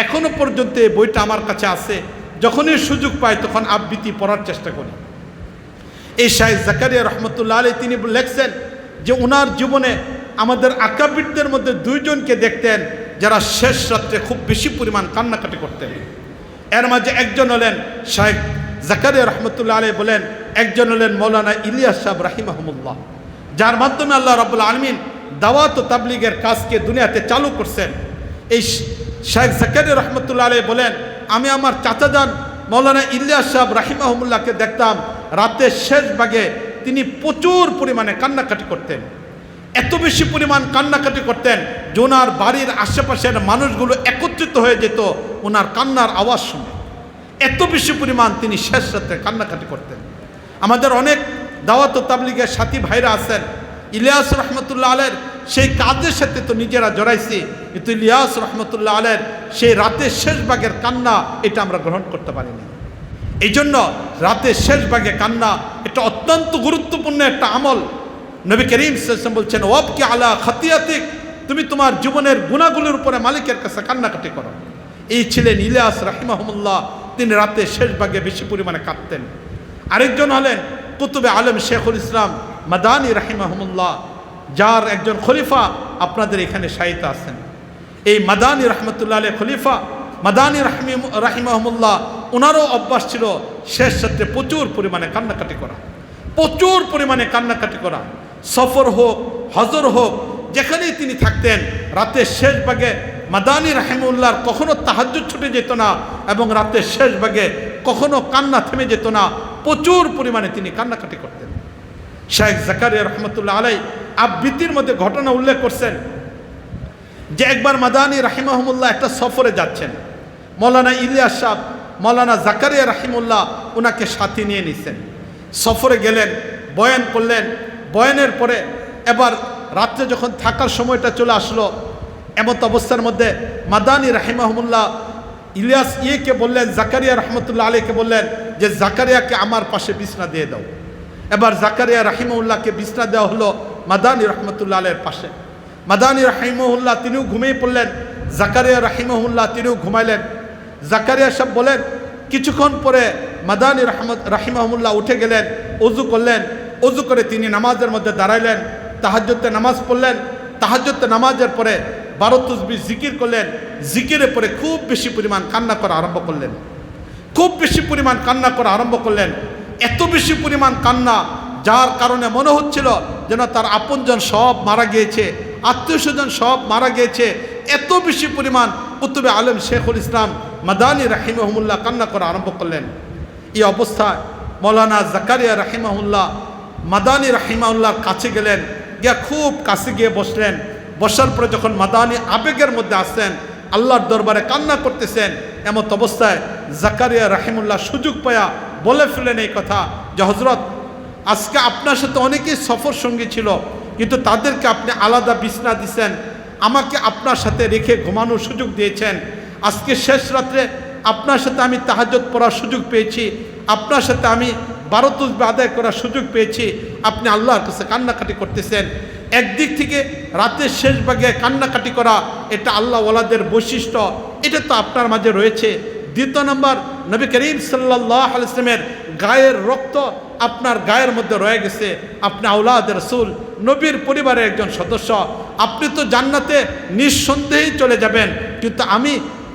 এখনও পর্যন্ত এই বইটা আমার কাছে আছে। যখনই সুযোগ পাই তখন আবৃত্তি পড়ার চেষ্টা করি। এই শায়েখ জাকারিয়া রহমতুল্লাহ আলাইহি তিনি লেখছেন যে ওনার জীবনে আমাদের আকাবিরদের মধ্যে 2 জনকে দেখতেন যারা শেষ রাত্রে খুব বেশি পরিমাণ কান্নাকাটি করতেন। এর মাঝে একজন হলেন শায়েখ জাকারিয়া রহমতুল্লাহ আলাইহি বলেন, একজন হলেন মৌলানা ইলিয়াস সাহেব রাহিমাহুমুল্লাহ, যার মাধ্যমে আল্লাহ রাব্বুল আলামিন দাওয়াত ও তাবলীগের কাজকে দুনিয়াতে চালু করছেন। এই শায়েখ জাকারিয়া রহমতুল্লাহ আলাইহি বলেন, আমি আমার চাচাজান মৌলানা ইলিয়াস সাহেব রাহিমাহুমুল্লাহকে দেখতাম রাতের শেষ ভাগে তিনি প্রচুর পরিমাণে কান্নাকাটি করতেন। এত বেশি পরিমাণ কান্নাকাটি করতেন যে ওনার বাড়ির আশেপাশের মানুষগুলো একত্রিত হয়ে যেত ওনার কান্নার আওয়াজ শুনে। এত বেশি পরিমাণ তিনি শেষ রাতে কান্নাকাটি করতেন। আমাদের অনেক দাওয়াত ও তাবলীগের সাথী ভাইরা আছেন, ইলিয়াস রহমতুল্লাহ আলাইহির সেই কাজের সাথে তো নিজেরা জড়াইছি, কিন্তু ইলিয়াস রহমতুল্লাহ আলাইহির সেই রাতের শেষ ভাগের কান্না এটা আমরা গ্রহণ করতে পারিনি। এই জন্য রাতের শেষ ভাগে কান্না এটা অত্যন্ত গুরুত্বপূর্ণ একটা আমল। নবী করিম সাল্লাল্লাহু আলাইহি ওয়াসাল্লাম বলছেন, ওয়াবকি আলা খাতিয়াতিক, তুমি তোমার জীবনের গুনাহগুলোর উপরে মালিকের কাছে কান্নাকাটি করো। এই ছিলেন ইলিয়াস রাহিমাহুল্লাহ, তিনি রাতের শেষ ভাগে বেশি পরিমাণে কাঁদতেন। আরেকজন হলেন কুতুবে আলম শেখুল ইসলাম মাদানী রাহিমাহুল্লাহ, যার একজন খলিফা আপনাদের এখানে শায়িত আছেন। এই মাদানী রহমতুল্লাহ আলাইহি খলিফা মাদানী রাহিমাহুল্লাহ, ওনারও অভ্যাস ছিল শেষ রাত্রে প্রচুর পরিমাণে কান্নাকাটি করা, প্রচুর পরিমাণে কান্নাকাটি করা। সফর হোক, হজর হোক, যেখানেই তিনি থাকতেন, রাতের শেষ ভাগে মাদানী রাহিমাহুল্লাহর কখনো তাহাজ্জুদ ছুটে যেত না, এবং রাতের শেষ ভাগে কখনো কান্না থেমে যেত না। প্রচুর পরিমাণে তিনি কান্নাকাটি করতেন। শেখ জাকারিয়া রহমতুল্লাহ আলাইহি আবৃত্তির মধ্যে ঘটনা উল্লেখ করছেন যে একবার মাদানী রাহিমাহুল্লাহ একটা সফরে যাচ্ছেন, মৌলানা ইলিয়াস সাহেব মৌলানা জাকারিয়া রাহিমাহুল্লাহ ওনাকে সাথে নিয়ে নিছেন। সফরে গেলেন, বয়ান করলেন, বয়ানের পরে এবার রাত্রে যখন থাকার সময়টা চলে আসলো, এমত অবস্থার মধ্যে মাদানী রাহিমাহুল্লাহ ইলিয়াস কে বললেন, জাকারিয়া রহমতুল্লাহ আলাইহিকে বললেন যে জাকারিয়াকে আমার পাশে বিছনা দিয়ে দাও। এবার জাকারিয়া রাহিমাহুল্লাহকে বিছনা দেওয়া হলো মাদানী রহমতুল্লাহ আলাইহির পাশে। মাদানী রাহিমাহুল্লাহ তিনিও ঘুমিয়ে পড়লেন, জাকারিয়া রাহিমাহুল্লাহ তিনিও ঘুমাইলেন। জাকারিয়া সাহেব বলেন, কিছুক্ষণ পরে মাদানী রাহিমাহুল্লাহ উঠে গেলেন, ওযু করলেন, ওযু করে তিনি নামাজের মধ্যে দাঁড়াইলেন, তাহাজ্জুদে নামাজ পড়লেন। তাহাজ্জুদে নামাজের পরে 12 তাসবিহ জিকির করলেন। জিকিরের পরে খুব বেশি পরিমাণ কান্না করা আরম্ভ করলেন, খুব বেশি পরিমাণ কান্না করা আরম্ভ করলেন। এত বেশি পরিমাণ কান্না, যার কারণে মনে হচ্ছিল যেন তার আপনজন সব মারা গিয়েছে, আত্মীয় স্বজন সব মারা গিয়েছে। এত বেশি পরিমাণ কুতুবে আলম শেখুল ইসলাম মাদানী রাহিমাহুল্লাহ কান্না করা আরম্ভ করলেন। এই অবস্থায় মৌলানা জাকারিয়া রাহিমাহুল্লাহ মাদানী রাহিমাহুল্লাহর কাছে গেলেন, গিয়া খুব কাছে গিয়ে বসলেন। বসার পরে যখন মাদানী আবেগের মধ্যে আসছেন, আল্লাহর দরবারে কান্না করতেছেন, এমত অবস্থায় জাকারিয়া রাহিমাহুল্লাহ সুযোগ পায়া বলে ফেলেন এই কথা যে, হযরত, আজকে আপনার সাথে অনেকেই সফর সঙ্গী ছিল, কিন্তু তাদেরকে আপনি আলাদা বিছনা দিয়েছেন, আমাকে আপনার সাথে রেখে ঘুমানোর সুযোগ দিয়েছেন। আজকে শেষ রাত্রে আপনার সাথে আমি তাহাজ্জুদ পড়ার সুযোগ পেয়েছি, আপনার সাথে আমি 12 তাসবিহ আদায় করার সুযোগ পেয়েছি। আপনি আল্লাহর কাছে কান্নাকাটি করতেছেন। একদিক থেকে রাতের শেষ ভাগে কান্নাকাটি করা এটা আল্লাহ ওয়ালাদের বৈশিষ্ট্য, এটা তো আপনার মাঝে রয়েছে। দ্বিতীয় নম্বর, নবী করিম সাল্লাল্লাহু আলাইহি ওয়াসাল্লামের গায়ের রক্ত আপনার গায়ের মধ্যে রয়ে গেছে। আপনি আওলাদ রাসূল, নবীর পরিবারের একজন সদস্য। আপনি তো জান্নাতে নিঃসন্দেহেই চলে যাবেন, কিন্তু আমি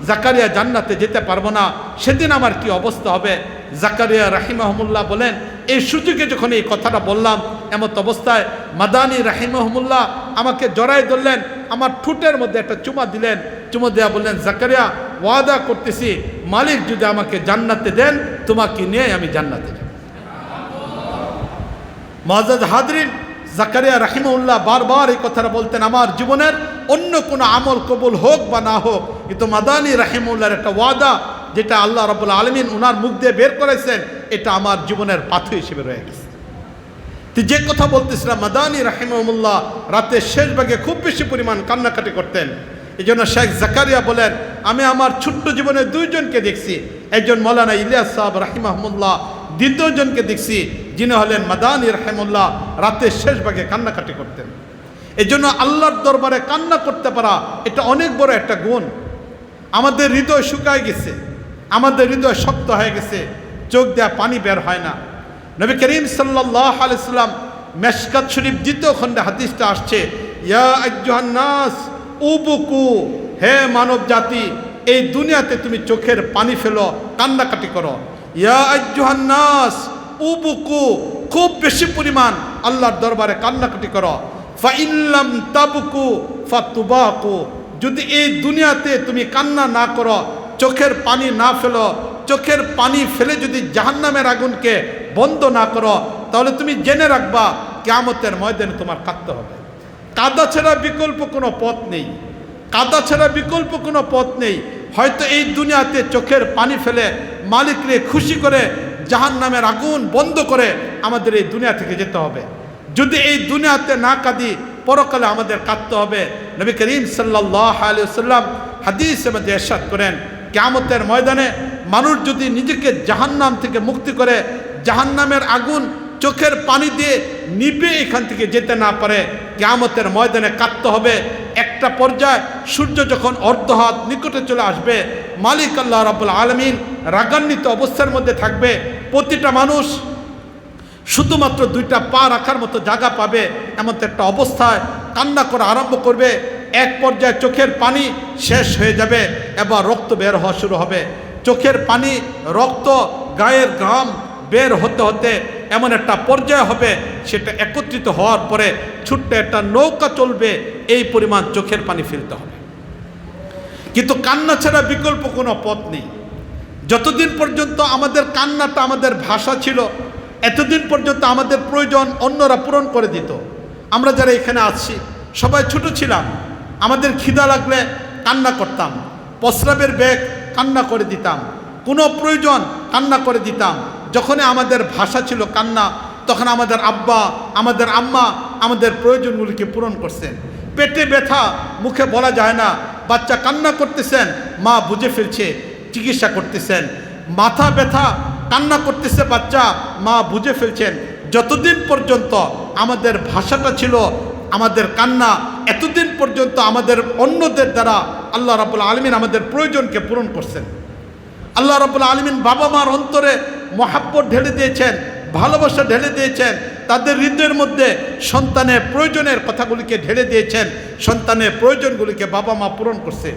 জাকারিয়া জান্নাতে যেতে পারবো না, সেদিন আমার কি অবস্থা হবে? জাকারিয়া রাহিমাহুল্লাহ বলেন, এই সুযোগে যখন এই কথাটা বললাম, এমত অবস্থায় মাদানী রাহিমাহুল্লাহ আমাকে জড়াই ধরলেন, আমার ঠোঁটের মধ্যে একটা চুমা দিলেন। চুমা দেওয়া বললেন, জাকারিয়া, ওয়াদা করতেছি, মালিক যদি আমাকে জান্নাতে দেন, তোমাকে নিয়ে আমি জান্নাতে যাব। মুআজ্জাজ হাজরিন, জাকারিয়া রাহিমাহুল্লাহ বারবার এই কথাটা বলতেন, আমার জীবনের অন্য কোনো আমল কবুল হোক বা না হোক, কিন্তু মাদানী রাহিমাহুল্লাহর একটা ওয়াদা, যেটা আল্লাহ রাব্বুল আলামিন ওনার মুখ দিয়ে বের করেছেন, এটা আমার জীবনের পাথর হিসেবে রয়ে গেছে। তো যে কথা বলতেছিলাম, মাদানী রাহিমাহুল্লাহ রাতের শেষ ভাগে খুব বেশি পরিমাণ কান্নাকাটি করতেন। এই জন্য শেখ জাকারিয়া বলেন, আমি আমার ছোট্ট জীবনে 2 জনকে দেখছি, একজন মৌলানা ইলিয়াস সাহেব রাহিমাহুল্লাহ, দ্বিতীয় জনকে দেখছি যিনি হলেন মাদানী রাহিমাহুল্লাহ, রাতের শেষ ভাগে কান্নাকাটি করতেন। এই জন্য আল্লাহর দরবারে কান্না করতে পারা এটা অনেক বড় একটা গুণ। আমাদের হৃদয় শুকায় গেছে, আমাদের হৃদয় শক্ত হয়ে গেছে, চোখ দেয়া পানি বের হয় না। নবী করিম সাল্লাল্লাহু আলাইহি ওয়াসাল্লাম মিশকাত শরীফ 2 খণ্ডে হাদিসটা আসছে, ইয়া আইয়ুহান নাস উবকু, হে মানব জাতি, এই দুনিয়াতে তুমি চোখের পানি ফেলো, কান্নাকাটি করো। ইয়া আইয়ুহান নাস উবকু, খুব বেশি পরিমাণ আল্লাহর দরবারে কান্নাকাটি করো। ফা ইল্লাম তাবকু ফাতুবাকু, যদি এই দুনিয়াতে তুমি কান্না না করো, চোখের পানি না ফেলো, চোখের পানি ফেলে যদি জাহান্নামের আগুনকে বন্ধ না করো, তাহলে তুমি জেনে রাখবা কিয়ামতের ময়দানে তোমার কাঁদতে হবে। কাদা ছাড়া বিকল্প কোনো পথ নেই, কাদা ছাড়া বিকল্প কোনো পথ নেই। হয়তো এই দুনিয়াতে চোখের পানি ফেলে মালিকরে খুশি করে জাহান্নামের আগুন বন্ধ করে আমাদের এই দুনিয়া থেকে যেতে হবে। যদি এই দুনিয়াতে না কাঁদি, পরকালে আমাদের কাঁদতে হবে। নবী করিম সাল্লাল্লাহু আলাইহি ওয়াসাল্লাম হাদিসের মধ্যে ইরশাদ করেন, কিয়ামতের ময়দানে মানুষ যদি নিজেকে জাহান্নাম থেকে মুক্তি করে জাহান্নামের আগুন চোখের পানি দিয়ে নিভে এখান থেকে যেতে না পারে, কিয়ামতের ময়দানে কাঁদতে হবে। একটা পর্যায়ে সূর্য যখন অর্ধহাত নিকটে চলে আসবে, মালিক আল্লাহ রাব্বুল আলামিন রাগান্বিত অবস্থার মধ্যে থাকবে। প্রতিটা মানুষ শুধুমাত্র দুইটা পা রাখার মতো জায়গা পাবে, এমন একটা অবস্থায় কান্না করা আরম্ভ করবে। এক পর্যায়ে চোখের পানি শেষ হয়ে যাবে, এবার রক্ত বের হওয়া শুরু হবে। চোখের পানি, রক্ত, গায়ের ঘাম বের হতে হতে এমন একটা পর্যায় হবে, সেটা একত্রিত হওয়ার পরে ছোট্ট একটা নৌকা চলবে, এই পরিমাণ চোখের পানি ফেলতে হবে। কিন্তু কান্না ছাড়া বিকল্প কোনো পথ নেই। যতদিন পর্যন্ত আমাদের কান্নাটা আমাদের ভাষা ছিল, এতদিন পর্যন্ত আমাদের প্রয়োজন অন্যরা পূরণ করে দিত। আমরা যারা এখানে আছি সবাই ছোট ছিলাম, আমাদের খিদা লাগলে কান্না করতাম, প্রস্রাবের ব্যাগ কান্না করে দিতাম, কোনো প্রয়োজন কান্না করে দিতাম। যখনই আমাদের ভাষা ছিল কান্না, তখন আমাদের আব্বা, আমাদের আম্মা আমাদের প্রয়োজনগুলিকে পূরণ করছেন। পেটে ব্যথা, মুখে বলা যায় না, বাচ্চা কান্না করতেছেন, মা বুঝে ফেলছে, চিকিৎসা করতেছেন। মাথা ব্যথা, কান্না করতেছে বাচ্চা, মা বুঝে ফেলছেন। যতদিন পর্যন্ত আমাদের ভাষাটা ছিল আমাদের কান্না, এতদিন পর্যন্ত আমাদের অন্যদের দ্বারা আল্লাহ রাব্বুল আলামিন আমাদের প্রয়োজনকে পূরণ করছেন। আল্লাহ রাব্বুল আলামিন বাবা মার অন্তরে মহাব্বত ঢেলে দিয়েছেন, ভালোবাসা ঢেলে দিয়েছেন, তাদের হৃদয়ের মধ্যে সন্তানের প্রয়োজনের কথাগুলিকে ঢেলে দিয়েছেন। সন্তানের প্রয়োজনগুলিকে বাবা মা পূরণ করছে।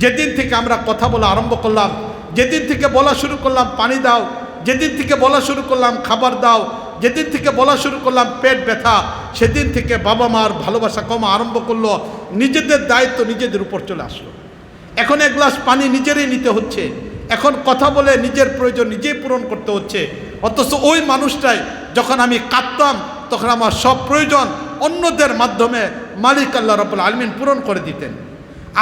যেদিন থেকে আমরা কথা বলা আরম্ভ করলাম, যেদিন থেকে বলা শুরু করলাম পানি দাও, যেদিন থেকে বলা শুরু করলাম খাবার দাও, যেদিন থেকে বলা শুরু করলাম পেট ব্যথা, সেদিন থেকে বাবা মার ভালোবাসা কমা আরম্ভ করলো। নিজেদের দায়িত্ব নিজেদের উপর চলে আসলো। এখন এক গ্লাস পানি নিজেরই নিতে হচ্ছে, এখন কথা বলে নিজের প্রয়োজন নিজেই পূরণ করতে হচ্ছে। অথচ ওই মানুষটাই যখন আমি কাঁদতাম, তখন আমার সব প্রয়োজন অন্যদের মাধ্যমে মালিক আল্লাহ রাব্বুল আলামিন পূরণ করে দিতেন।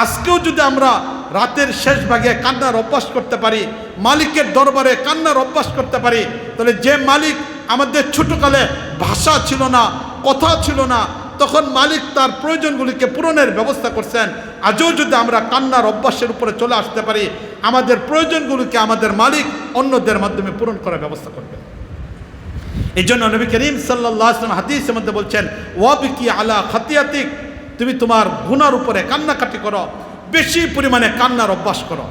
আজকেও যদি আমরা রাতের শেষ ভাগে কান্নার অভ্যাস করতে পারি, মালিকের দরবারে কান্নার অভ্যাস করতে পারি, তাহলে যে মালিক আমাদের ছোটকালে ভাষা ছিল না, কথা ছিল না, তখন মালিক তার প্রয়োজনগুলিকে পূরণের ব্যবস্থা করছেন। আজও যদি আমরা কান্নার অভ্যাসের উপরে চলে আসতে পারি, আমাদের প্রয়োজনগুলিকে আমাদের মালিক অন্যদের মাধ্যমে পূরণ করার ব্যবস্থা করবেন। এই জন্য নবী করিম সাল্লাল্লাহু আলাইহি ওয়াসাল্লাম হাদিসের মধ্যে বলছেন, ওয়াবিকি আলা খাতিয়াতিক, তুমি তোমার গুনার উপরে কান্নাকাটি করো, বেশি পরিমাণে কান্নার অভ্যাস করো।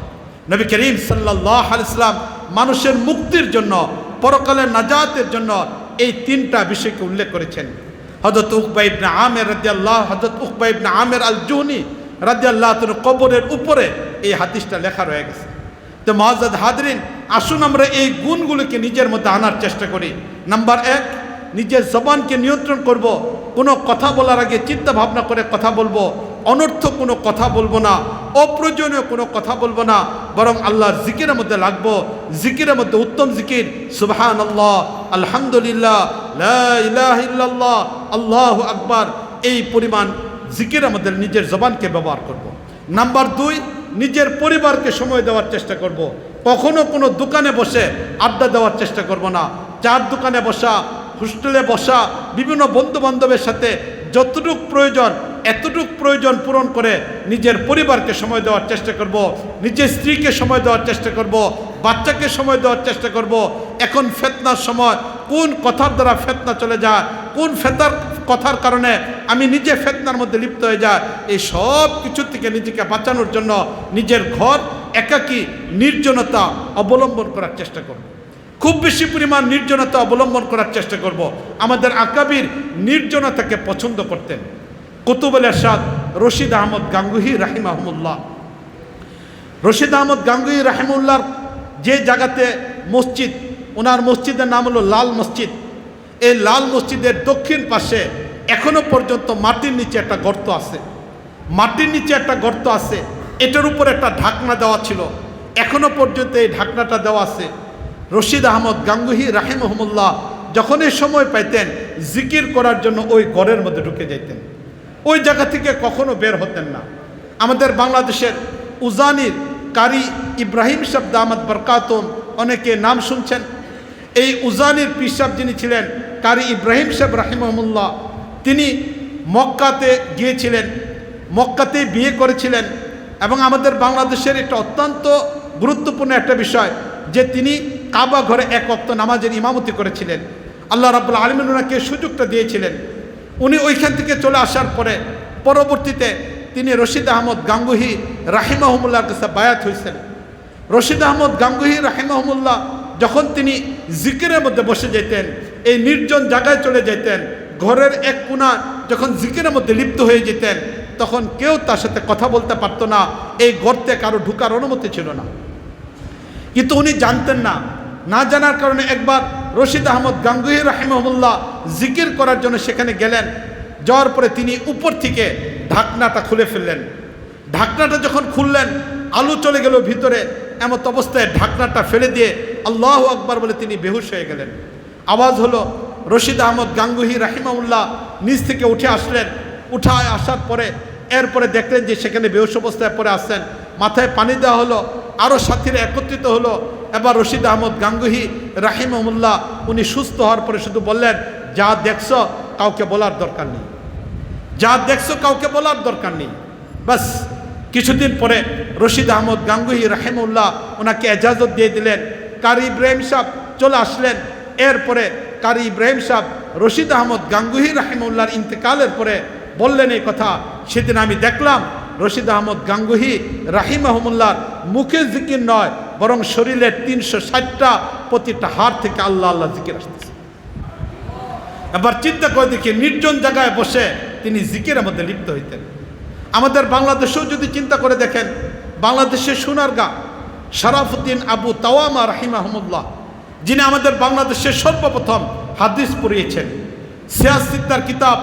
নবী করিম সাল্লাল্লাহু আলাইহি ওয়াসাল্লাম মানুষের মুক্তির জন্য, পরকালের নাজাতের জন্য এই তিনটা বিষয়কে উল্লেখ করেছেন। হযরত উকবা ইবনে আমের রাদিয়াল্লাহু, হযরত উকবা ইবনে আমের আল জুহনি রাদিয়াল্লাহু তাআলা কবরের উপরে এই হাদিসটা লেখা রয়ে গেছে। তো মুআজ্জাজ হাজরিন, আসুন আমরা এই গুণগুলোকে নিজের মধ্যে আনার চেষ্টা করি। নাম্বার 1, নিজের জবানকে নিয়ন্ত্রণ করব। কোনো কথা বলার আগে চিন্তা ভাবনা করে কথা বলবো, অনর্থক কোনো কথা বলবো না, অপ্রয়োজনীয় কোনো কথা বলবো না, বরং আল্লাহর জিকিরের মধ্যে লাগবো। জিকিরের মধ্যে উত্তম জিকির সুবহানাল্লাহ, আলহামদুলিল্লাহ, লা ইলাহা ইল্লাল্লাহ, আল্লাহু আকবার। এই পরিমাণ জিকিরের মধ্যে নিজের জবানকে ব্যবহার করব। নাম্বার 2, নিজের পরিবারকে সময় দেওয়ার চেষ্টা করব। কখনো কোনো দোকানে বসে আড্ডা দেওয়ার চেষ্টা করব না। চার দোকানে বসা, হোস্টেলে বসা, বিভিন্ন বন্ধু বান্ধবের সাথে যতটুকু প্রয়োজন এতটুকু প্রয়োজন পূরণ করে নিজের পরিবারকে সময় দেওয়ার চেষ্টা করব, নিজের স্ত্রীকে সময় দেওয়ার চেষ্টা করব, বাচ্চাকে সময় দেওয়ার চেষ্টা করব। এখন ফিতনার সময়, কোন কথার দ্বারা ফিতনা চলে যায়, কোন কথার কারণে আমি নিজে ফিতনার মধ্যে লিপ্ত হয়ে যায়, এই সব কিছু থেকে নিজেকে বাঁচানোর জন্য নিজের ঘর একাকী নির্জনতা অবলম্বন করার চেষ্টা করব। খুব বেশি পরিমাণ নির্জনতা অবলম্বন করার চেষ্টা করব। আমাদের আকাবির নির্জনতাকে পছন্দ করতেন। কুতুবুল ইরশাদ রশিদ আহমদ গাঙ্গুহি রাহিমাহুল্লাহ, রশিদ আহমদ গাঙ্গুহি রাহিমাহুল্লাহর যে জায়গাতে মসজিদ, ওনার মসজিদের নাম হলো লাল মসজিদ। এই লাল মসজিদের দক্ষিণ পাশে এখনো পর্যন্ত মাটির নিচে একটা গর্ত আছে, মাটির নিচে একটা গর্ত আছে। এটার উপর একটা ঢাকনা দেওয়া ছিল, এখনো পর্যন্ত এই ঢাকনাটা দেওয়া আছে। রশিদ আহমদ গাঙ্গুহি রাহিমাহুল্লাহ যখন এই সময় পাইতেন, জিকির করার জন্য ওই ঘরের মধ্যে ঢুকে যাইতেন, ওই জায়গা থেকে কখনো বের হতেন না। আমাদের বাংলাদেশের উজানির কারি ইব্রাহিম সাহেব দামাত বরকাতুম, অনেকে নাম শুনছেন। এই উজানির পীর সাহেব যিনি ছিলেন কারি ইব্রাহিম সাহেব রাহিমাহুল্লাহ, তিনি মক্কাতে গিয়েছিলেন, মক্কাতেই বিয়ে করেছিলেন। এবং আমাদের বাংলাদেশের এটা অত্যন্ত গুরুত্বপূর্ণ একটা বিষয় যে তিনি কাবা ঘরে এক ওয়াক্ত নামাজের ইমামতি করেছিলেন। আল্লাহ রাব্বুল আলামিন ওনাকে সুযোগটা দিয়েছিলেন। উনি ওইখান থেকে চলে আসার পরে পরবর্তীতে তিনি রশিদ আহমদ গাঙ্গুহি রাহিমাহুমুল্লাহর কাছে বায়াত হয়েছেন। রশিদ আহমদ গাঙ্গুহি রাহিমাহুমুল্লাহ যখন তিনি জিকিরের মধ্যে বসে যেতেন, এই নির্জন জায়গায় চলে যেতেন, ঘরের এক কোণা যখন জিকিরের মধ্যে লিপ্ত হয়ে যেতেন, তখন কেউ তার সাথে কথা বলতে পারতো না। এই গর্তে কারো ঢুকার অনুমতি ছিল না। কিন্তু উনি জানতেন না, না জানার কারণে একবার রশিদ আহমদ গাঙ্গুহি রাহিমাহুল্লাহ জিকির করার জন্য সেখানে গেলেন। যাওয়ার পরে তিনি উপর থেকে ঢাকনাটা খুলে ফেললেন। ঢাকনাটা যখন খুললেন, আলো চলে গেল ভিতরে। এমত অবস্থায় ঢাকনাটা ফেলে দিয়ে আল্লাহু আকবার বলে তিনি বেহুশ হয়ে গেলেন। আওয়াজ হলো, রশিদ আহমদ গাঙ্গুহি রাহিমাহুল্লাহ নিচ থেকে উঠে আসলেন। উঠায় আসার পরে এরপরে দেখলেন যে সেখানে বেহুশ অবস্থায় পড়ে আসছেন। মাথায় পানি দেওয়া হলো, আরও সাথীরা একত্রিত হলো। এবার রশিদ আহমদ গাঙ্গুহি রাহিমাহুল্লাহ উনি সুস্থ হওয়ার পরে শুধু বললেন, যা দেখছ কাউকে বলার দরকার নেই, যা দেখছো কাউকে বলার দরকার নেই। বাস কিছুদিন পরে রশিদ আহমদ গাঙ্গুহি রাহিমাহুল্লাহ ওনাকে এজাজত দিয়ে দিলেন। কারি ইব্রাহিম সাহেব চলে আসলেন। এরপরে কারি ইব্রাহিম সাহেব রশিদ আহমদ গাঙ্গুহি রাহিমাহুল্লাহর ইন্তেকালের পরে বললেন এই কথা, সেদিন আমি দেখলাম রশিদ আহমদ গাঙ্গুহি রাহিমাহুল্লাহর মুখে জিকির নয়, বরং শরীরের 360টা প্রতিটা হাড় থেকে আল্লাহ আল্লাহ জিকির আসতেছে। এবার চিন্তা করে দেখি, নির্জন জায়গায় বসে তিনি জিকিরের মধ্যে লিপ্ত হইতেন। আমাদের বাংলাদেশেও যদি চিন্তা করে দেখেন, বাংলাদেশের সোনারগাঁ শরাফুদ্দিন আবু তাওয়ামা রাহিমাহুল্লাহ, যিনি আমাদের বাংলাদেশের সর্বপ্রথম হাদিস পড়িয়েছেন। সিয়াসিদ্দার কিতাব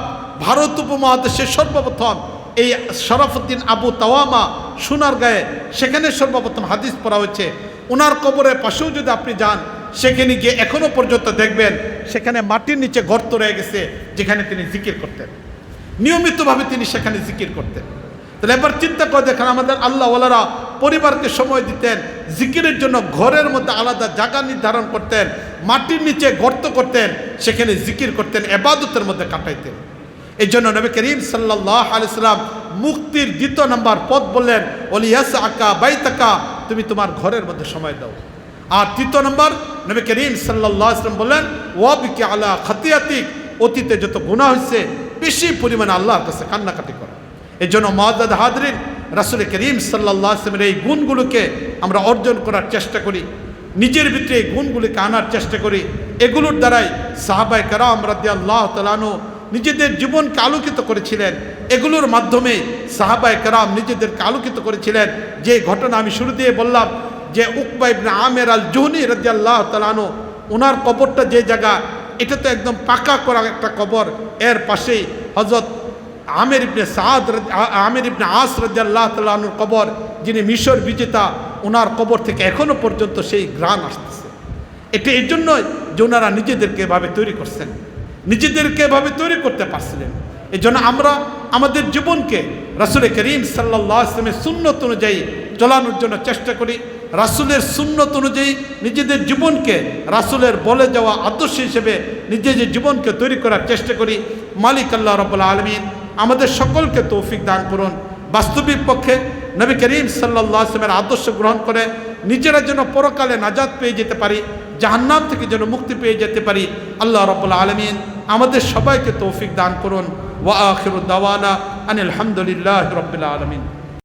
ভারত উপমহাদেশের সর্বপ্রথম এই শরাফুদ্দিন আবু তাওয়ামা সোনারগাঁয়ে, সেখানে সর্বপ্রথম হাদিস পড়া হয়েছে। ওনার কবরের পাশেও যদি আপনি যান, সেখানে গিয়ে এখনো পর্যন্ত দেখবেন সেখানে মাটির নিচে গর্ত রয়ে গেছে, যেখানে তিনি জিকির করতেন। নিয়মিতভাবে তিনি সেখানে জিকির করতেন। তাহলে এবার চিন্তা করে দেখেন, আমাদের আল্লাহওয়ালারা পরিবারকে সময় দিতেন, জিকিরের জন্য ঘরের মধ্যে আলাদা জায়গা নির্ধারণ করতেন, মাটির নিচে গর্ত করতেন, সেখানে জিকির করতেন, ইবাদতের মধ্যে কাটাইতেন। এই জন্য নবী করিম সাল্লাল্লাহু আলাইহি সাল্লাম মুক্তির 2 নম্বর পথ বললেন, ওলিয়াসআকা বাইতাকা, তুমি তোমার ঘরের মধ্যে সময় দাও। আর 3 নম্বর নবী করিম সাল্লাল্লাহু আলাইহি সাল্লাম বললেন, ওয়াবিকি আলা খাতিয়াতিক, অতীতে যত গুনাহ হয়েছে বেশি পরিমাণে আল্লাহর কাছে কান্নাকাটি করো। এই জন্য মুআজ্জাদ হাজরিন, রাসূল করিম সাল্লাল্লাহু আলাইহি ওয়াসাল্লামের এই গুণগুলোকে আমরা অর্জন করার চেষ্টা করি, নিজের ভিতরে এই গুণগুলোকে আনার চেষ্টা করি। এগুলোর দ্বারাই সাহাবায়ে কেরাম রাদিয়াল্লাহু তাআলা আনহু নিজেদের জীবনকে আলোকিত করেছিলেন। এগুলোর মাধ্যমে সাহাবায়ে কেরাম নিজেদেরকে আলোকিত করেছিলেন। যে ঘটনা আমি শুরু দিয়ে বললাম যে উকবা ইবনে আমের আল জুহনি রাদিয়াল্লাহু তাআলা আনহু, ওনার কবরটা যে জায়গা, এটা তো একদম পাকা করা একটা কবর। এর পাশেই হযরত আমের ইবনে আস রাদিয়াল্লাহু তাআলা আনহুর কবর, যিনি মিশর বিজেতা, ওনার কবর থেকে এখনো পর্যন্ত সেই ঘ্রাণ আসতেছে। এটা এই জন্যই যে ওনারা নিজেদেরকে এভাবে তৈরি করছেন, নিজেদেরকে এভাবে তৈরি করতে পারছিলেন। এই জন্য আমরা আমাদের জীবনকে রাসূল করিম সাল্লাল্লাহু আলাইহি ওয়াসাল্লামের সুন্নত অনুযায়ী চলানোর জন্য চেষ্টা করি। রাসূলের সুন্নত অনুযায়ী নিজেদের জীবনকে রাসূলের বলে যাওয়া আদর্শ হিসেবে নিজেদের জীবনকে তৈরি করার চেষ্টা করি। মালিক আল্লাহ রাব্বুল আলামিন আমাদের সকলকে তৌফিক দান করুন। বাস্তবিক পক্ষে নবী করিম সাল্লাল্লাহু আলাইহি ওয়াসাল্লামের আদর্শ গ্রহণ করে নিজেরা যেন পরকালে নাজাত পেয়ে যেতে পারি, জাহান্নাম থেকে যেন মুক্তি পেয়ে যেতে পারি। আল্লাহ রাব্বুল আলামিন আমাদের সবাইকে তৌফিক দান করুন। ওয়া আখিরু দাওয়ানা আনিল হামদুলিল্লাহি রাব্বিল আলামিন।